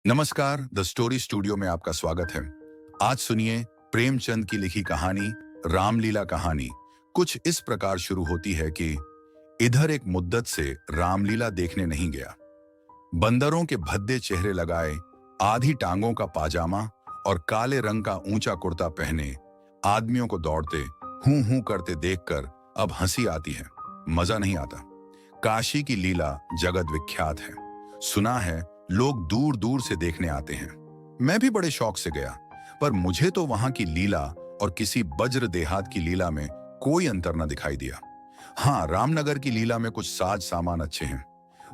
नमस्कार, the story studio में आपका स्वागत है। आज सुनिए प्रेमचंद की लिखी कहानी रामलीला कहानी। कुछ इस प्रकार शुरू होती है कि इधर एक मुद्दत से रामलीला देखने नहीं गया। बंदरों के भद्दे चेहरे लगाए, आधी टांगों का पाजामा और काले रंग का ऊंचा कुर्ता पहने आदमियों को दौड़ते हूं हूं करते देखकर अब हंसी आती है, मजा नहीं आता। काशी की लीला जगत विख्यात है, सुना है, लोग दूर दूर से देखने आते हैं। मैं भी बड़े शौक से गया, पर मुझे तो वहां की लीला और किसी बज्र देहात की लीला में कोई अंतर न दिखाई दिया। हाँ, रामनगर की लीला में कुछ साज सामान अच्छे हैं।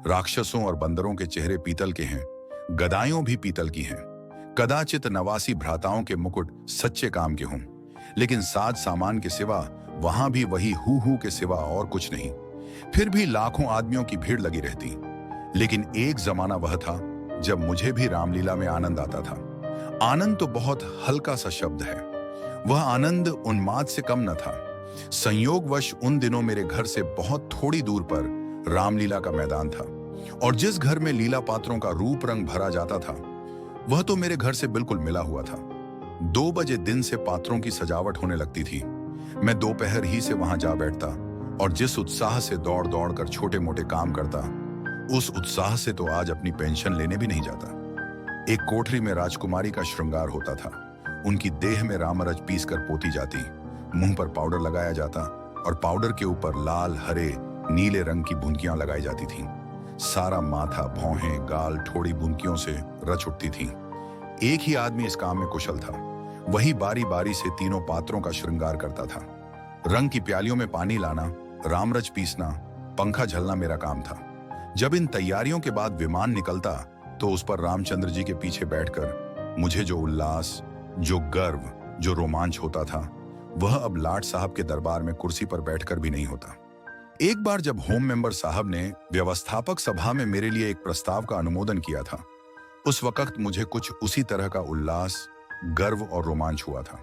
राक्षसों और बंदरों के चेहरे पीतल के हैं, गदायों भी पीतल की हैं। कदाचित नवासी भ्राताओं के मुकुट सच्चे काम के हों, लेकिन साज सामान के सिवा वहां भी वही हु के सिवा और कुछ नहीं। फिर भी लाखों आदमियों की भीड़ लगी रहती। लेकिन एक जमाना वह था जब मुझे भी रामलीला में आनंद आता था। आनंद तो बहुत हल्का सा शब्द है, वह आनंद उन्माद से कम न था। संयोगवश उन दिनों मेरे घर से बहुत थोड़ी दूर पर रामलीला का मैदान था, और जिस घर में लीला पात्रों का रूप रंग भरा जाता था वह तो मेरे घर से बिल्कुल मिला हुआ था। 2 बजे दिन से पात्रों की सजावट होने लगती थी। मैं दोपहर ही से वहां जा बैठता और जिस उत्साह से दौड़ दौड़ कर छोटे मोटे काम करता, उस उत्साह से तो आज अपनी पेंशन लेने भी नहीं जाता। एक कोठरी में राजकुमारी का श्रृंगार होता था। उनकी देह में रामरज पीसकर पोती जाती, मुंह पर पाउडर लगाया जाता और पाउडर के ऊपर लाल, हरे, नीले रंग की बुंदकियां लगाई जाती थीं। सारा माथा, भौहें, गाल, ठोड़ी बुंदकियों से रच उठती थीं। एक ही आदमी इस काम में कुशल था। वही बारी बारी से तीनों पात्रों का श्रृंगार करता था। रंग की प्यालियों में पानी लाना, रामरज पीसना, पंखा झलना मेरा काम था। जब इन तैयारियों के बाद विमान निकलता तो उस पर रामचंद्र जी के पीछे बैठकर मुझे जो उल्लास, जो गर्व, जो रोमांच होता था, वह अब लाट साहब के दरबार में कुर्सी पर बैठकर भी नहीं होता। एक बार जब होम मेंबर साहब ने व्यवस्थापक सभा में मेरे लिए एक प्रस्ताव का अनुमोदन किया था, उस वक्त मुझे कुछ उसी तरह का उल्लास, गर्व और रोमांच हुआ था।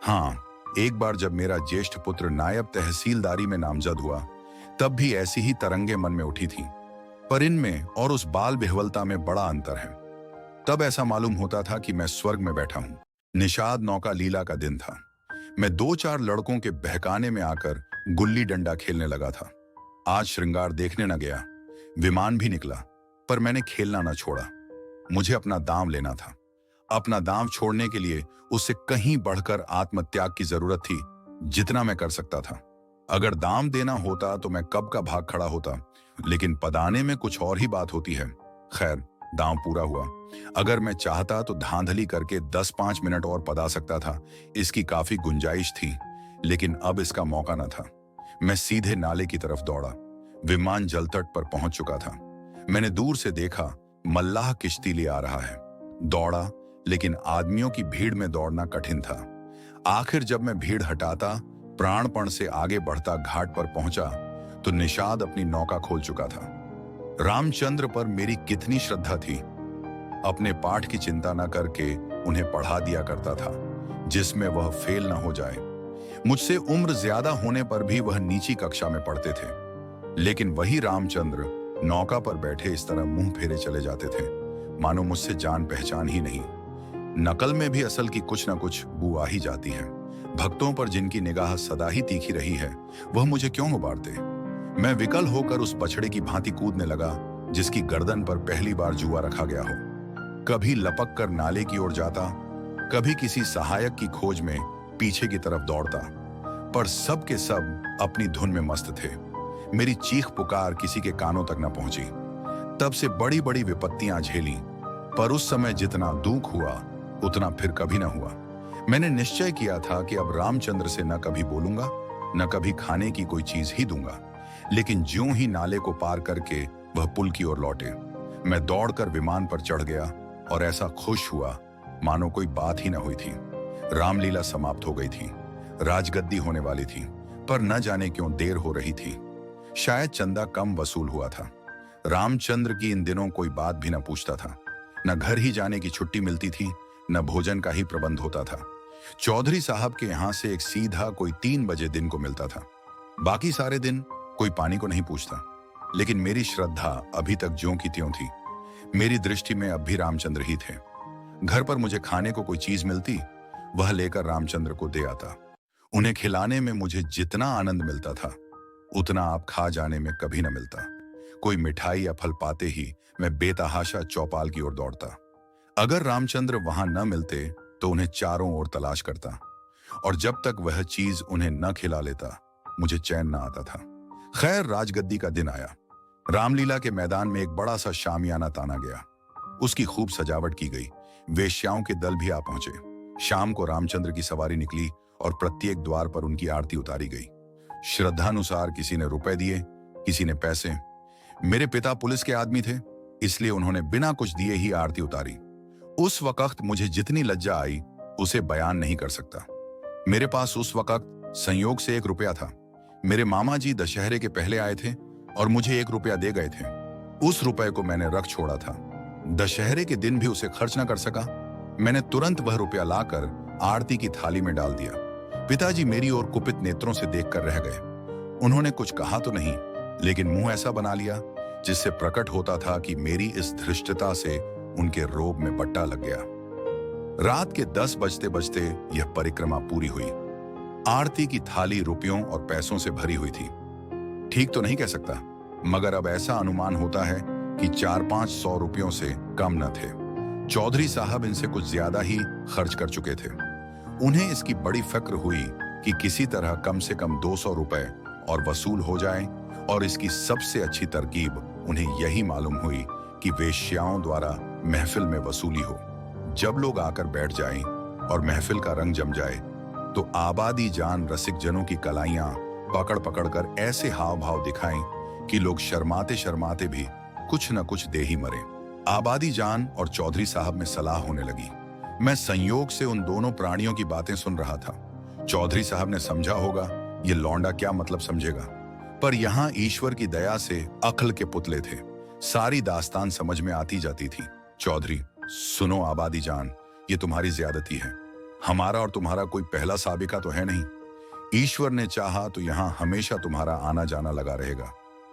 हाँ, एक बार जब मेरा ज्येष्ठ पुत्र नायब तहसीलदारी में नामजद हुआ, तब भी ऐसी ही तरंगे मन में उठी थी। पर इनमें और उस बाल बिहवलता में बड़ा अंतर है। तब ऐसा मालूम होता था कि मैं स्वर्ग में बैठा हूं। निषाद नौका लीला का दिन था। मैं 2-4 लड़कों के बहकाने में आकर गुल्ली डंडा खेलने लगा था। आज श्रृंगार देखने न गया, विमान भी निकला, पर मैंने खेलना न छोड़ा। मुझे अपना दांव लेना था। अपना दांव छोड़ने के लिए उससे कहीं बढ़कर आत्मत्याग की जरूरत थी, जितना मैं कर सकता था। अगर दाम देना होता तो मैं कब का भाग खड़ा होता, लेकिन पदाने में कुछ और ही बात होती है। खैर, दांव पूरा हुआ। अगर मैं चाहता तो धांधली करके 10-5 मिनट और पदा सकता था, इसकी काफी गुंजाइश थी, लेकिन अब इसका मौका न था। मैं सीधे नाले की तरफ दौड़ा। विमान जलतट पर पहुंच चुका था। मैंने दूर से देखा, मल्लाह किश्ती ले आ रहा है। दौड़ा, लेकिन आदमियों की भीड़ में दौड़ना कठिन था। आखिर जब मैं भीड़ हटाता, प्राणपण से आगे बढ़ता घाट पर पहुंचा तो निषाद अपनी नौका खोल चुका था। रामचंद्र पर मेरी कितनी श्रद्धा थी। अपने पाठ की चिंता न करके उन्हें पढ़ा दिया करता था, जिसमें वह फेल न हो जाए। मुझसे उम्र ज्यादा होने पर भी वह नीची कक्षा में पढ़ते थे, लेकिन वही रामचंद्र नौका पर बैठे इस तरह मुंह फेरे चले जाते थे, मानो मुझसे जान पहचान ही नहीं। नकल में भी असल की कुछ न कुछ बू आ ही जाती है। भक्तों पर जिनकी निगाह सदा ही तीखी रही है, वह मुझे क्यों उबारते? मैं विकल होकर उस बछड़े की भांति कूदने लगा जिसकी गर्दन पर पहली बार जुआ रखा गया हो। कभी लपक कर नाले की ओर जाता, कभी किसी सहायक की खोज में पीछे की तरफ दौड़ता, पर सब के सब अपनी धुन में मस्त थे। मेरी चीख पुकार किसी के कानों तक न पहुंची। तब से बड़ी बड़ी विपत्तियां झेली, पर उस समय जितना दुख हुआ उतना फिर कभी न हुआ। मैंने निश्चय किया था कि अब रामचंद्र से न कभी बोलूंगा, न कभी खाने की कोई चीज ही दूंगा। लेकिन ज्यों ही नाले को पार करके वह पुल की ओर लौटे, मैं दौड़कर विमान पर चढ़ गया और ऐसा खुश हुआ मानो कोई बात ही न हुई थी। रामलीला समाप्त हो गई थी। राजगद्दी होने वाली थी, पर न जाने क्यों देर हो रही थी। शायद चंदा कम वसूल हुआ था। रामचंद्र की इन दिनों कोई बात भी न पूछता था। न घर ही जाने की छुट्टी मिलती थी, न भोजन का ही प्रबंध होता था। चौधरी साहब के यहां से एक सीधा कोई 3 बजे दिन को मिलता था। बाकी सारे दिन कोई पानी को नहीं पूछता। लेकिन मेरी श्रद्धा अभी तक ज्यों की त्यों थी। मेरी दृष्टि में अब भी रामचंद्र ही थे। घर पर मुझे खाने को कोई चीज मिलती, वह लेकर रामचंद्र को दे आता। उन्हें खिलाने में मुझे जितना आनंद मिलता था, उतना आप खा जाने में कभी न मिलता। कोई मिठाई या फल पाते ही मैं बेतहाशा चौपाल की ओर दौड़ता। अगर रामचंद्र वहां न मिलते तो उन्हें चारों ओर तलाश करता, और जब तक वह चीज उन्हें न खिला लेता मुझे चैन न आता था। खैर, राजगद्दी का दिन आया। रामलीला के मैदान में एक बड़ा सा शामियाना ताना गया। उसकी खूब सजावट की गई। वेश्याओं के दल भी आ पहुंचे। शाम को रामचंद्र की सवारी निकली और प्रत्येक द्वार पर उनकी आरती उतारी गई। श्रद्धानुसार किसी ने रुपए दिए, किसी ने पैसे। मेरे पिता पुलिस के आदमी थे, इसलिए उन्होंने बिना कुछ दिए ही आरती उतारी। उस वक्त मुझे जितनी लज्जा आई उसे बयान नहीं कर सकता। मेरे पास उस वक्त संयोग से 1 रुपया था। मेरे मामा जी दशहरे के पहले आए थे और मुझे 1 रुपया दे गए थे। उस रुपए को मैंने रख छोड़ा था। दशहरे के दिन भी उसे खर्च न कर सका। मैंने तुरंत वह रुपया लाकर आरती की थाली में डाल दिया। पिताजी मेरी ओर कुपित नेत्रों से देखकर रह गए। उन्होंने कुछ कहा तो नहीं, लेकिन मुंह ऐसा बना लिया जिससे प्रकट होता था कि मेरी इस धृष्टता से उनके रोब में बट्टा लग गया। रात के 10 बजते बजते यह परिक्रमा पूरी हुई। आरती की थाली रुपयों और पैसों से भरी हुई थी। ठीक तो नहीं कह सकता, मगर अब ऐसा अनुमान होता है कि 400-500 रुपयों से कम न थे। चौधरी साहब इनसे कुछ ज्यादा ही खर्च कर चुके थे। उन्हें इसकी बड़ी फिक्र हुई कि किसी तरह कम से कम 200 रुपए और वसूल हो जाए, और इसकी सबसे अच्छी तरकीब उन्हें यही मालूम हुई कि वेश्याओं द्वारा महफिल में वसूली हो। जब लोग आकर बैठ जाएं और महफिल का रंग जम जाए तो आबादी जान रसिक जनों की कलाइयां पकड़ पकड़ कर ऐसे हाव भाव दिखाएं कि लोग शर्माते शर्माते भी कुछ न कुछ दे ही मरे। आबादी जान और चौधरी साहब में सलाह होने लगी। मैं संयोग से उन दोनों प्राणियों की बातें सुन रहा था। चौधरी साहब ने समझा होगा ये लौंडा क्या मतलब समझेगा, पर यहाँ ईश्वर की दया से अक्ल के पुतले थे। सारी दास्तान समझ में आती जाती थी। चौधरी, सुनो आबादी जान, ये तुम्हारी ज्यादती है। हमारा और तुम्हारा कोई पहला साबिका तो है नहीं। ईश्वर ने चाहा तो यहाँ हमेशा तुम्हारा आना जाना लगा रहेगा।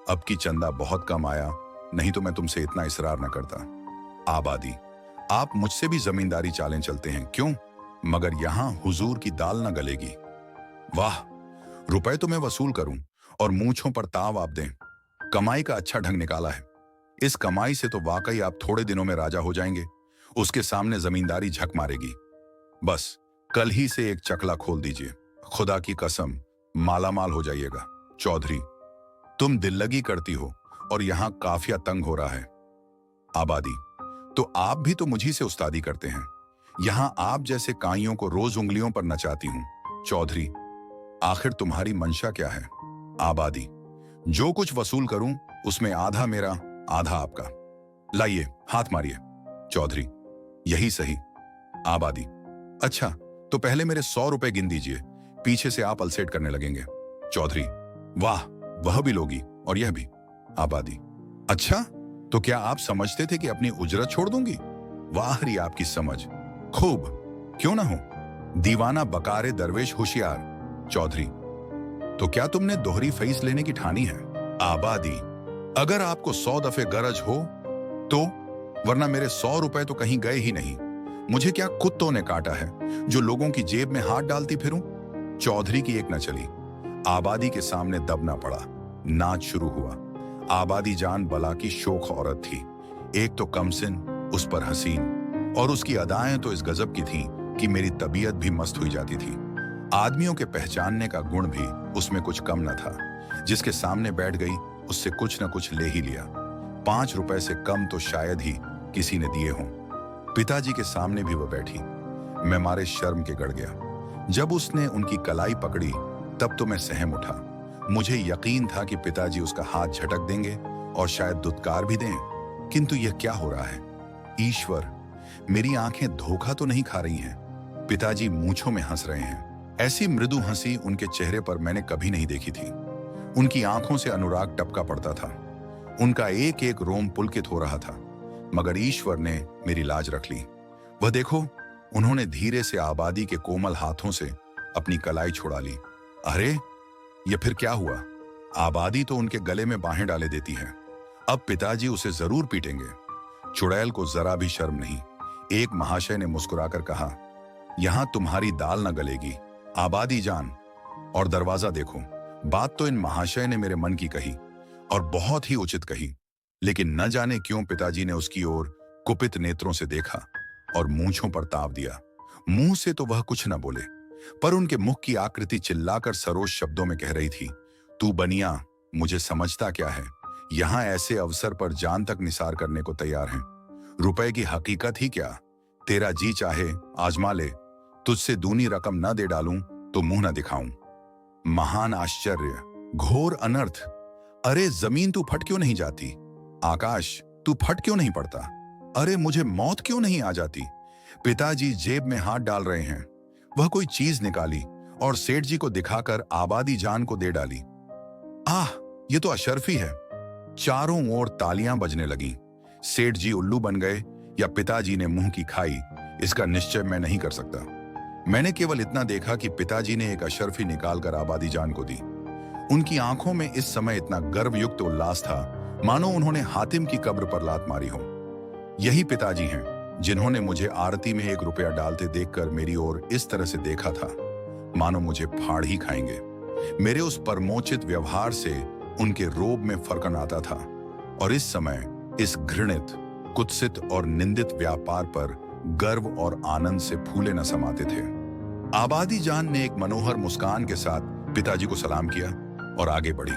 अब की चंदा बहुत कम आया, नहीं तो मैं तुमसे इतना इसरार न करता। आबादी, आप मुझसे भी जमींदारी चालें चलते हैं क्यों? मगर यहाँ हुजूर की दाल न गलेगी। वाह, रुपए तो मैं वसूल करूं और मूंछों पर ताव आप दें। कमाई का अच्छा ढंग निकाला है। इस कमाई से तो वाकई आप थोड़े दिनों में राजा हो जाएंगे। उसके सामने जमींदारी झक मारेगी। बस कल ही से एक चकला खोल दीजिए, खुदा की कसम मालामाल हो जाइएगा। चौधरी, तुम दिल्लगी करती हो और यहाँ काफिया तंग हो रहा है। आबादी, तो आप भी तो मुझी से उस्तादी करते हैं। यहाँ आप जैसे काइयों को रोज उंगलियों पर नचाती हूँ। चौधरी, आखिर तुम्हारी मंशा क्या है? आबादी, जो कुछ वसूल करूं उसमें आधा मेरा आधा आपका। लाइए, हाथ मारिए। चौधरी, यही सही। आबादी, अच्छा तो पहले मेरे 100 रुपए गिन दीजिए, पीछे से आप अलसेट करने लगेंगे। चौधरी, वाह, वह भी लोगी और यह भी। आबादी, अच्छा तो क्या आप समझते थे कि अपनी उजरत छोड़ दूंगी? वाह री आपकी समझ, खूब, क्यों ना हो। दीवाना बकारे दरवेश होशियार। चौधरी, तो क्या तुमने दोहरी फीस लेने की ठानी है? आबादी, अगर आपको 100 दफे गरज हो तो, वरना मेरे 100 रुपए तो कहीं गए ही नहीं। मुझे क्या कुत्तों ने काटा है जो लोगों की जेब में हाथ डालती फिरूं? चौधरी की एक न चली। आबादी के सामने दबना पड़ा। नाच शुरू हुआ। आबादी जान बला की शोख औरत थी। एक तो कमसिन, उस पर हसीन, और उसकी अदाएं तो इस गजब की थीं कि मेरी तबीयत भी मस्त हुई जाती थी। आदमियों के पहचानने का गुण भी उसमें कुछ कम न था। जिसके सामने बैठ गई उससे कुछ न कुछ ले ही लिया। 5 रुपए से कम तो शायद ही किसी ने दिए हों। पिताजी के सामने भी वह बैठी। मैं मारे शर्म के गड़ गया। जब उसने उनकी कलाई पकड़ी तब तो मैं सहम उठा। मुझे यकीन था कि पिताजी उसका हाथ झटक देंगे और शायद दुत्कार भी दें, किंतु यह क्या हो रहा है? ईश्वर, मेरी आंखें धोखा तो नहीं खा रही हैं। पिताजी मूंछों में हंस रहे हैं। ऐसी मृदु हंसी उनके चेहरे पर मैंने कभी नहीं देखी थी। उनकी आंखों से अनुराग टपका पड़ता था। उनका एक एक रोम पुलकित हो रहा था। मगर ईश्वर ने मेरी लाज रख ली। वह देखो, उन्होंने धीरे से आबादी के कोमल हाथों से अपनी कलाई छुड़ा ली। अरे, यह फिर क्या हुआ? आबादी तो उनके गले में बाहें डाले देती है। अब पिताजी उसे जरूर पीटेंगे। चुड़ैल को जरा भी शर्म नहीं। एक महाशय ने मुस्कुराकर कहा, यहां तुम्हारी दाल न गलेगी आबादी जान। और दरवाजा देखो। बात तो इन महाशय ने मेरे मन की कही और बहुत ही उचित कही, लेकिन न जाने क्यों पिताजी ने उसकी ओर कुपित नेत्रों से देखा और मूंछों पर ताव दिया। मुंह से तो वह कुछ न बोले, पर उनके मुख की आकृति चिल्लाकर सरोज शब्दों में कह रही थी, तू बनिया मुझे समझता क्या है, यहां ऐसे अवसर पर जान तक निसार करने को तैयार हैं। रुपए की हकीकत ही क्या, तेरा जी चाहे आजमा ले, तुझसे दूनी रकम न दे डालूं तो मुंह न दिखाऊं। महान आश्चर्य, घोर अनर्थ। अरे जमीन तू फट क्यों नहीं जाती, आकाश तू फट क्यों नहीं पड़ता, अरे मुझे मौत क्यों नहीं आ जाती। पिताजी जेब में हाथ डाल रहे हैं। वह कोई चीज निकाली और सेठ जी को दिखाकर आबादी जान को दे डाली। आह, ये तो अशर्फी है। चारों ओर तालियां बजने लगीं। सेठ जी उल्लू बन गए या पिताजी ने मुंह की खाई, इसका निश्चय मैं नहीं कर सकता। मैंने केवल इतना देखा कि पिताजी ने एक अशर्फी निकालकर आबादी जान को दी। उनकी आंखों में इस समय इतना गर्वयुक्त उल्लास था मानो उन्होंने हातिम की कब्र पर लात मारी हो। यही पिताजी हैं जिन्होंने मुझे आरती में 1 रुपया डालते देखकर मेरी ओर इस तरह से देखा था मानो मुझे फाड़ ही खाएंगे। मेरे उस परमोचित व्यवहार से उनके रोब में फरकन आता था और इस समय इस घृणित, कुत्सित और निंदित व्यापार पर गर्व और आनंद से फूले न समाते थे। आबादी जान ने एक मनोहर मुस्कान के साथ पिताजी को सलाम किया और आगे बढ़ी,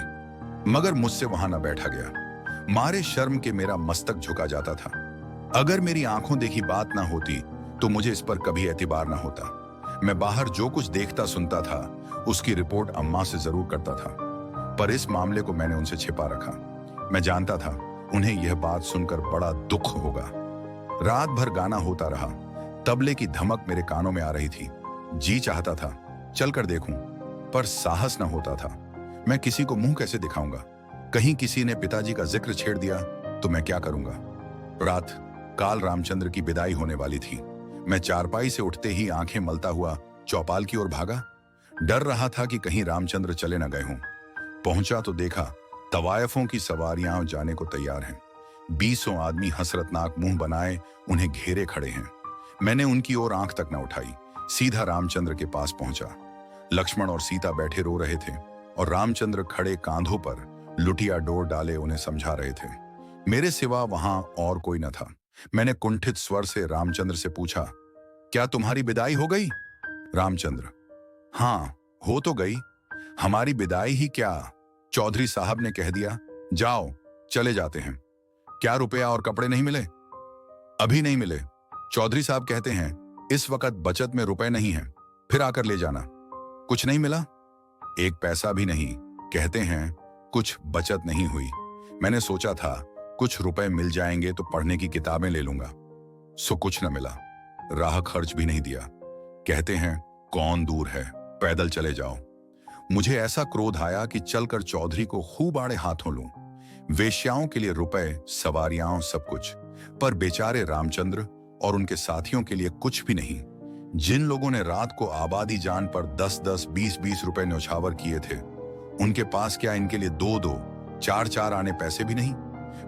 मगर मुझसे वहां न बैठा गया। मारे शर्म के मेरा मस्तक झुका जाता था। अगर मेरी आंखों देखी बात ना होती तो मुझे इस पर कभी एतबार ना होता। मैं बाहर जो कुछ देखता सुनता था उसकी रिपोर्ट अम्मा से जरूर करता था, पर इस मामले को मैंने उनसे छिपा रखा। मैं जानता था उन्हें यह बात सुनकर बड़ा दुख होगा। रात भर गाना होता रहा। तबले की धमक मेरे कानों में आ रही थी। जी चाहता था चलकर देखूं, पर साहस न होता था। मैं किसी को मुंह कैसे दिखाऊंगा, कहीं किसी ने पिताजी का जिक्र छेड़ दिया तो मैं क्या करूंगा। रात काल रामचंद्र की विदाई होने वाली थी। मैं चारपाई से उठते ही आंखें मलता हुआ चौपाल की ओर भागा। डर रहा था कि कहीं रामचंद्र चले न गए हों। पहुंचा तो देखा तवायफों की सवारियां जाने को तैयार हैं। 20 आदमी हसरतनाक मुंह बनाए उन्हें घेरे खड़े हैं। मैंने उनकी ओर आंख तक न उठाई, सीधा रामचंद्र के पास पहुंचा। लक्ष्मण और सीता बैठे रो रहे थे और रामचंद्र खड़े कांधों पर लुटिया डोर डाले उन्हें समझा रहे थे। मेरे सिवा वहां और कोई न था। मैंने कुंठित स्वर से रामचंद्र से पूछा, क्या तुम्हारी विदाई हो गई? रामचंद्र, हाँ हो तो गई। हमारी विदाई ही क्या, चौधरी साहब ने कह दिया, जाओ चले जाते हैं। क्या रुपया और कपड़े नहीं मिले? अभी नहीं मिले। चौधरी साहब कहते हैं इस वक्त बचत में रुपए नहीं हैं, फिर आकर ले जाना। कुछ नहीं मिला? 1 पैसा भी नहीं। कहते हैं कुछ बचत नहीं हुई। मैंने सोचा था कुछ रुपए मिल जाएंगे तो पढ़ने की किताबें ले लूंगा, सो कुछ न मिला। राह खर्च भी नहीं दिया। कहते हैं कौन दूर है, पैदल चले जाओ। मुझे ऐसा क्रोध आया कि चलकर चौधरी को खूब आड़े हाथों लूं। वेश्याओं के लिए रुपए, सवारियां, सब कुछ, पर बेचारे रामचंद्र और उनके साथियों के लिए कुछ भी नहीं। जिन लोगों ने रात को आबादी जान पर 10-10, 20-20 रुपए न्यौछावर किए थे, उनके पास क्या इनके लिए 2-2, 4-4 आने पैसे भी नहीं?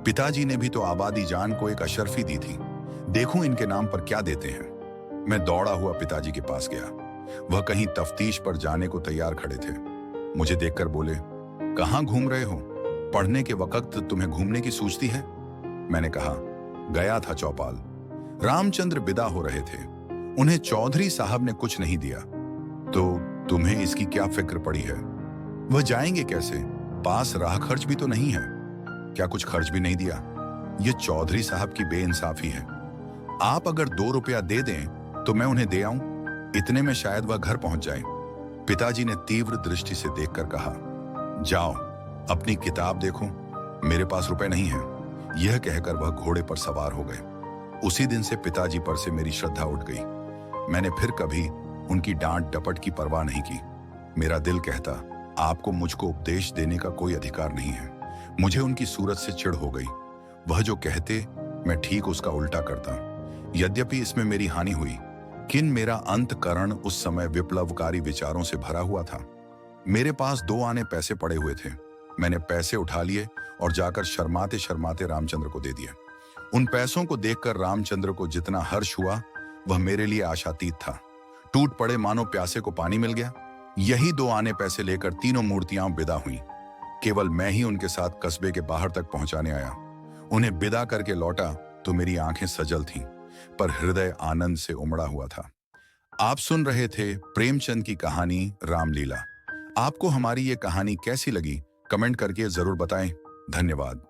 पिताजी ने भी तो आबादी जान को एक अशर्फी दी थी। देखूं इनके नाम पर क्या देते हैं। मैं दौड़ा हुआ पिताजी के पास गया। वह कहीं तफ्तीश पर जाने को तैयार खड़े थे। मुझे देखकर बोले, कहां घूम रहे हो? पढ़ने के वक्त तुम्हें घूमने की सूझती है? मैंने कहा, गया था चौपाल। रामचंद्र विदा हो रहे थे। उन्हें चौधरी साहब ने कुछ नहीं दिया, तो तुम्हें इसकी क्या फिक्र पड़ी है? वह जाएंगे कैसे? पास राह खर्च भी तो नहीं है। क्या कुछ खर्च भी नहीं दिया? यह चौधरी साहब की बेइंसाफी है। आप अगर 2 रुपया दे दें तो मैं उन्हें दे आऊं, इतने में शायद वह घर पहुंच जाए। पिताजी ने तीव्र दृष्टि से देखकर कहा, जाओ अपनी किताब देखो, मेरे पास रुपए नहीं है। यह कहकर वह घोड़े पर सवार हो गए। उसी दिन से पिताजी पर से मेरी श्रद्धा उठ गई। मैंने फिर कभी उनकी डांट डपट की परवाह नहीं की। मेरा दिल कहता, आपको मुझको उपदेश देने का कोई अधिकार नहीं है। मुझे उनकी सूरत से चिढ़ हो गई। वह जो कहते मैं ठीक उसका उल्टा करता। यद्यपि इसमें मेरी हानि हुई, किन मेरा अंतकरण उस समय विप्लवकारी विचारों से भरा हुआ था। मेरे पास 2 आने पैसे पड़े हुए थे। मैंने पैसे उठा लिए और जाकर शर्माते शर्माते रामचंद्र को दे दिए। उन पैसों को देखकर रामचंद्र को जितना हर्ष हुआ वह मेरे लिए आशातीत था। टूट पड़े मानो प्यासे को पानी मिल गया। यही 2 आने पैसे लेकर तीनों मूर्तियां विदा हुई। केवल मैं ही उनके साथ कस्बे के बाहर तक पहुंचाने आया। उन्हें विदा करके लौटा तो मेरी आंखें सजल थीं, पर हृदय आनंद से उमड़ा हुआ था। आप सुन रहे थे प्रेमचंद की कहानी रामलीला। आपको हमारी ये कहानी कैसी लगी? कमेंट करके जरूर बताएं। धन्यवाद।